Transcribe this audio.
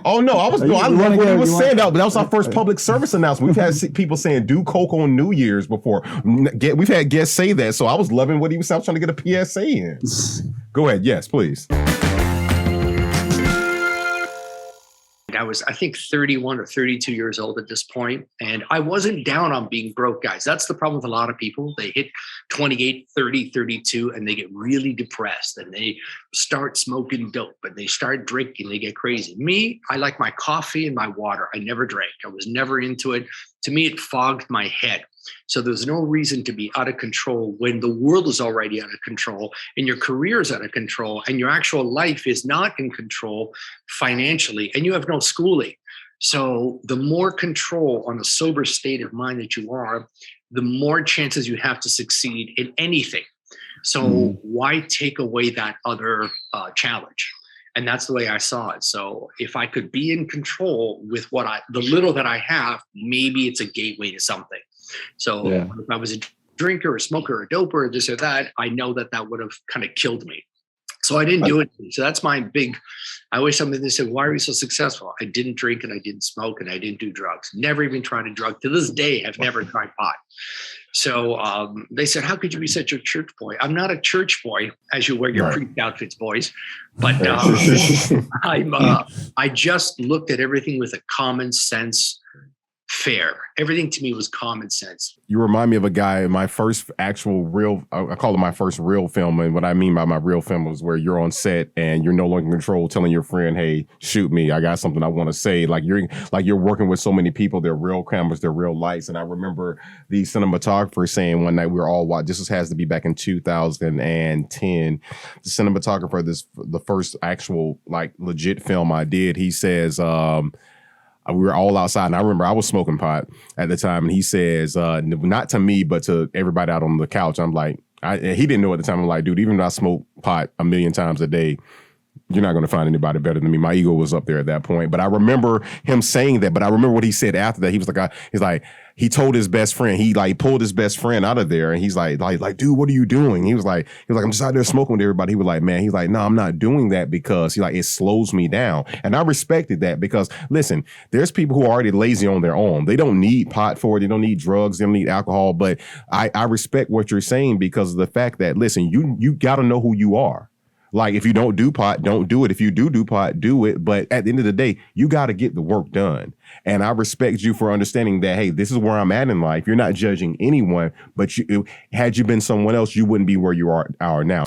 Oh no, I love what he was saying. That was our first public service announcement. We've had people saying do coke on New Year's before. We've had guests say that, so I was loving what he was saying. I was trying to get a PSA in. Go ahead, yes, please. I was, I think, 31 or 32 years old at this point, and I wasn't down on being broke, guys. That's the problem with a lot of people. They hit 28, 30, 32, and they get really depressed, and they start smoking dope, and they start drinking, they get crazy. Me, I like my coffee and my water. I never drank. I was never into it. To me, it fogged my head. So there's no reason to be out of control when the world is already out of control and your career is out of control and your actual life is not in control financially and you have no schooling. So the more control on a sober state of mind that you are, the more chances you have to succeed in anything. So why take away that other challenge? And that's the way I saw it. So if I could be in control with the little that I have, maybe it's a gateway to something. So if I was a drinker or smoker or doper or this or that, I know that would have kind of killed me. So I didn't do it. So that's my big, I always tell me, they said, why are you so successful? I didn't drink and I didn't smoke and I didn't do drugs. Never even tried a drug. To this day, I've never tried pot. So they said, how could you be such a church boy? I'm not a church boy, as you wear your priest outfits, boys. But I just looked at everything with a common sense fair. Everything to me was common sense. You remind me of a guy in my first actual real, I call it my first real film. And what I mean by my real film was where you're on set and you're no longer in control, telling your friend, hey, shoot me. I got something I want to say. Like you're working with so many people. They're real cameras, they're real lights. And I remember the cinematographer saying one night we were all watching, this has to be back in 2010. The cinematographer, the first actual like legit film I did, he says, we were all outside, and I remember I was smoking pot at the time, and he says, not to me, but to everybody out on the couch. I'm like, he didn't know at the time. I'm like, dude, even though I smoke pot 1,000,000 times a day, you're not going to find anybody better than me. My ego was up there at that point. But I remember him saying that, but I remember what he said after that. He was like, he told his best friend, he like pulled his best friend out of there. And he's like, dude, what are you doing? He was like, I'm just out there smoking with everybody. He was like, man, he's like, no, I'm not doing that because it slows me down. And I respected that because listen, there's people who are already lazy on their own. They don't need pot for it. They don't need drugs. They don't need alcohol. But I respect what you're saying because of the fact that, listen, you got to know who you are. Like, if you don't do pot, don't do it. If you do pot, do it. But at the end of the day, you got to get the work done. And I respect you for understanding that, hey, this is where I'm at in life. You're not judging anyone, but had you been someone else, you wouldn't be where you are now.